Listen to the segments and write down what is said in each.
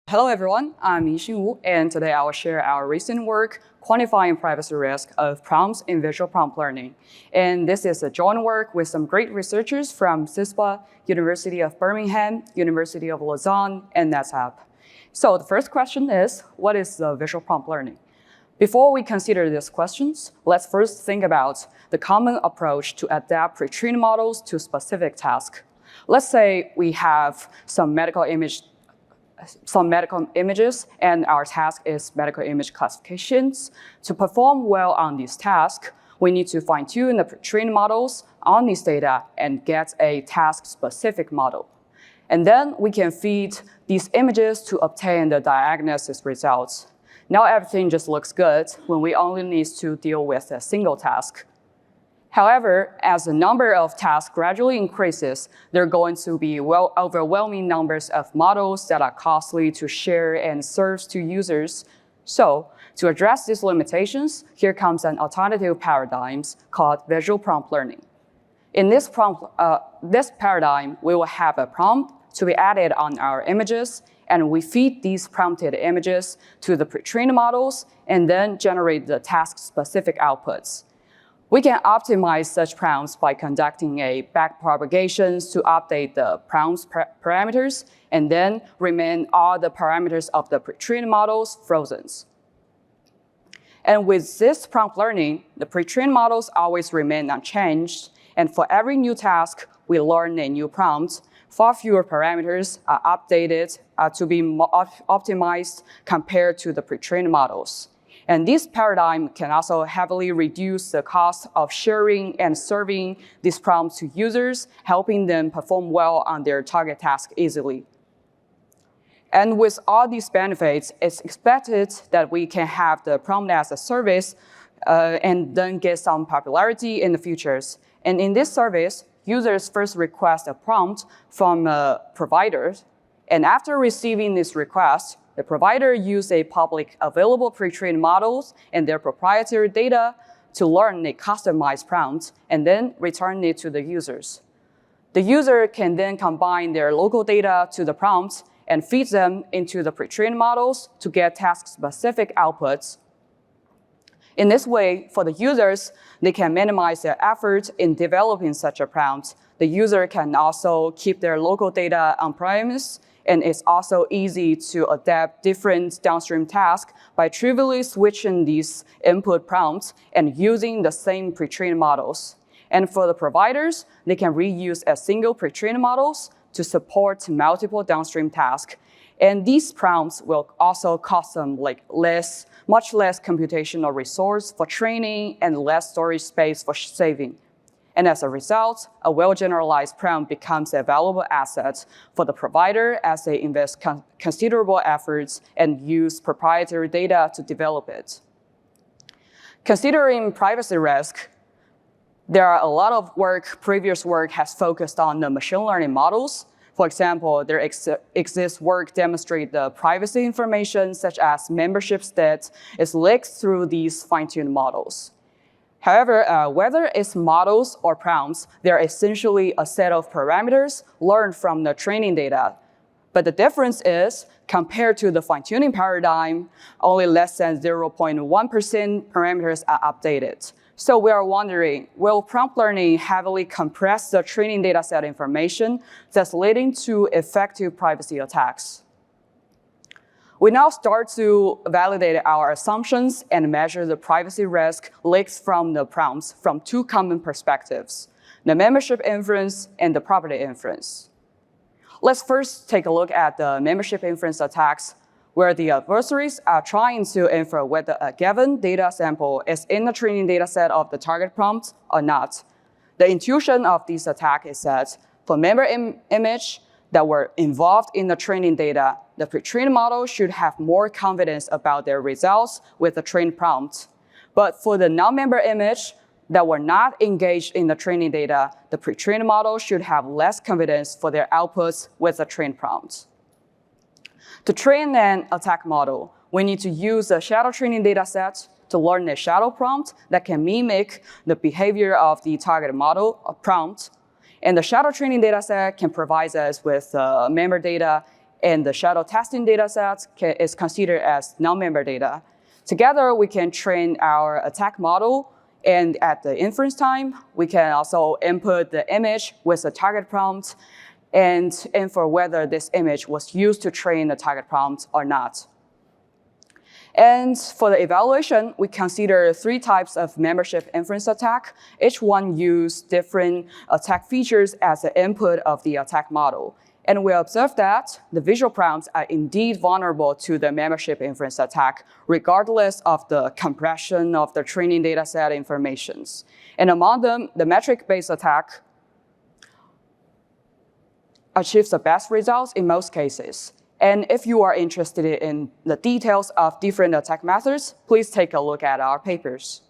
Hello everyone, I'm Yixin, and today I will share our recent work, Quantifying Privacy Risk of Prompts in Visual Prompt Learning. And this is a joint work with some great researchers from CISPA, University of Birmingham, University of Lausanne, and Netapp. So the first question is, what is visual prompt learning? Before we consider these questions, let's first think about the common approach to adapt pre-trained models to specific tasks. Let's say we have some medical images, and our task is medical image classifications. To perform well on this task, we need to fine-tune the pre-trained models on this data and get a task-specific model. And then we can feed these images to obtain the diagnosis results. Now everything just looks good when we only need to deal with a single task. However, as the number of tasks gradually increases, there are going to be overwhelming numbers of models that are costly to share and serve to users. So, to address these limitations, here comes an alternative paradigm called visual prompt learning. In this paradigm, we will have a prompt to be added on our images, and we feed these prompted images to the pre-trained models and then generate the task-specific outputs. We can optimize such prompts by conducting a backpropagation to update the prompt's parameters and then remain all the parameters of the pre-trained models frozen. And with this prompt learning, the pre-trained models always remain unchanged, and for every new task, we learn a new prompt. Far fewer parameters are updated to be optimized compared to the pre-trained models. And this paradigm can also heavily reduce the cost of sharing and serving these prompts to users, helping them perform well on their target task easily. And with all these benefits, it's expected that we can have the prompt as a service and then get some popularity in the futures. And in this service, users first request a prompt from providers, and after receiving this request, the provider uses a public available pre-trained models and their proprietary data to learn a customized prompt and then return it to the users. The user can then combine their local data to the prompts and feed them into the pre-trained models to get task-specific outputs. In this way, for the users, they can minimize their effort in developing such a prompt. The user can also keep their local data on-premise, and it's also easy to adapt different downstream tasks by trivially switching these input prompts and using the same pre-trained models. And for the providers, they can reuse a single pre-trained models to support multiple downstream tasks. And these prompts will also cost them much less computational resource for training and less storage space for saving. And as a result, a well-generalized prompt becomes a valuable asset for the provider as they invest considerable efforts and use proprietary data to develop it. Considering privacy risk, there are a lot of previous work has focused on the machine learning models. For example, there exists work demonstrate the privacy information such as membership stats is leaked through these fine-tuned models. However, whether it's models or prompts, they're essentially a set of parameters learned from the training data. But the difference is, compared to the fine-tuning paradigm, only less than 0.1% parameters are updated. So we are wondering, will prompt learning heavily compress the training dataset information that's leading to effective privacy attacks? We now start to validate our assumptions and measure the privacy risk leaks from the prompts from two common perspectives, the membership inference and the property inference. Let's first take a look at the membership inference attacks, where the adversaries are trying to infer whether a given data sample is in the training dataset of the target prompt or not. The intuition of this attack is that for member image that were involved in the training data, the pre-trained model should have more confidence about their results with the trained prompt. But for the non-member image that were not engaged in the training data, the pre-trained model should have less confidence for their outputs with the trained prompt. To train an attack model, we need to use a shadow training dataset to learn a shadow prompt that can mimic the behavior of the target model prompt. And the shadow training dataset can provide us with member data and the shadow testing data set is considered as non-member data. Together, we can train our attack model, and at the inference time, we can also input the image with the target prompt and infer whether this image was used to train the target prompt or not. And for the evaluation, we consider 3 types of membership inference attack. Each one uses different attack features as the input of the attack model. And we observe that the visual prompts are indeed vulnerable to the membership inference attack, regardless of the compression of the training dataset informations. And among them, the metric-based attack achieves the best results in most cases. And if you are interested in the details of different attack methods, please take a look at our papers.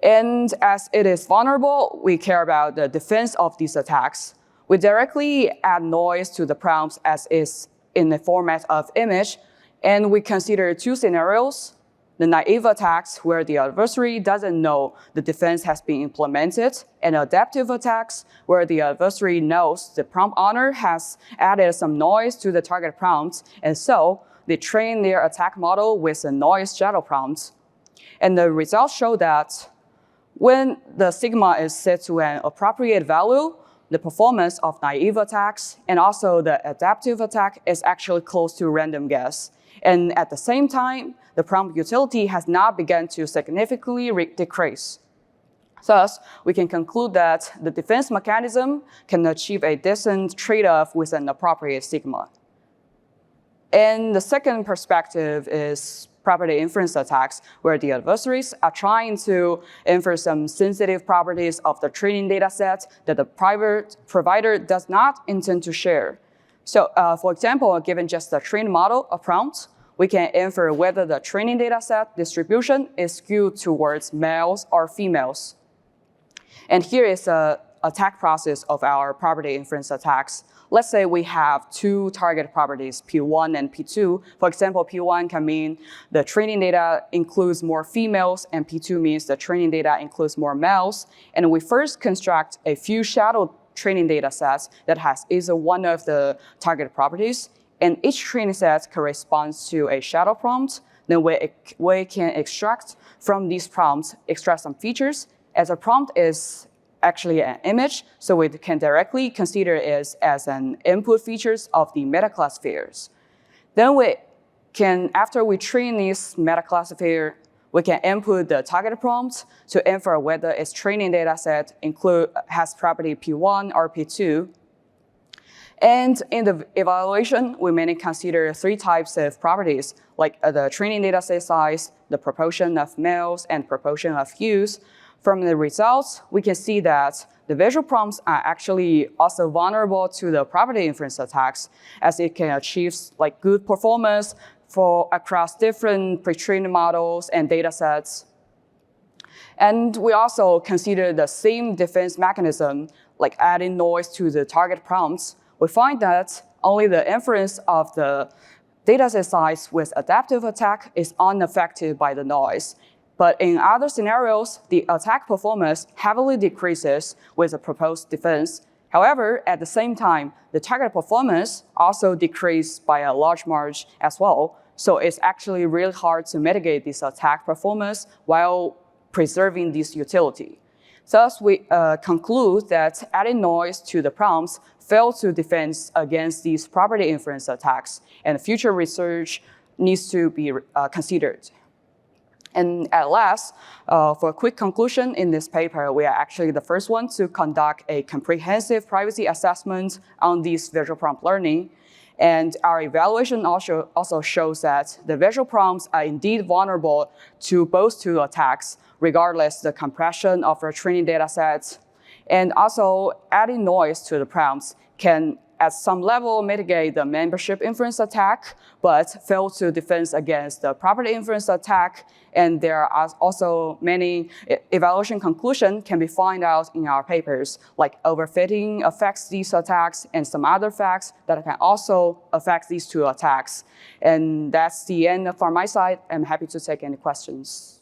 And as it is vulnerable, we care about the defense of these attacks. We directly add noise to the prompts as is in the format of image, and we consider 2 scenarios: the naive attacks where the adversary doesn't know the defense has been implemented, and adaptive attacks where the adversary knows the prompt owner has added some noise to the target prompt, and so they train their attack model with a noise shadow prompt. And the results show that when the sigma is set to an appropriate value, the performance of naive attacks and also the adaptive attack is actually close to random guess. And at the same time, the prompt utility has not begun to significantly decrease. Thus, we can conclude that the defense mechanism can achieve a decent trade-off with an appropriate sigma. And the second perspective is property inference attacks, where the adversaries are trying to infer some sensitive properties of the training data set that the private provider does not intend to share. So for example, given just the trained model of prompt, we can infer whether the training data set distribution is skewed towards males or females. And here is an attack process of our property inference attacks. Let's say we have 2 target properties, P1 and P2. For example, P1 can mean the training data includes more females, and P2 means the training data includes more males. And we first construct a few shadow training data sets that has either one of the target properties, and each training set corresponds to a shadow prompt. Then we can extract from these prompts, extract some features. As a prompt is actually an image, so we can directly consider it as an input features of the metaclassifiers. Then we can, after we train this metaclassifier, we can input the target prompt to infer whether its training data set has property P1 or P2. And in the evaluation, we mainly consider 3 types of properties, like the training data set size, the proportion of males, and proportion of youths. From the results, we can see that the visual prompts are actually also vulnerable to the property inference attacks, as it can achieve good performance across different pre-trained models and data sets. And we also consider the same defense mechanism, like adding noise to the target prompts. We find that only the inference of the dataset size with adaptive attack is unaffected by the noise. But in other scenarios, the attack performance heavily decreases with the proposed defense. However, at the same time, the target performance also decreased by a large margin as well. So it's actually really hard to mitigate this attack performance while preserving this utility. Thus, we conclude that adding noise to the prompts fails to defend against these property inference attacks, and future research needs to be considered. And at last, for a quick conclusion in this paper, we are actually the first one to conduct a comprehensive privacy assessment on this visual prompt learning. And our evaluation also shows that the visual prompts are indeed vulnerable to both 2 attacks, regardless the compression of our training data sets. And also, adding noise to the prompts can at some level mitigate the membership inference attack, but fail to defend against the property inference attack. And there are also many evaluation conclusions can be found out in our papers, like overfitting affects these attacks and some other facts that can also affect these 2 attacks. And that's the end for my side. I'm happy to take any questions.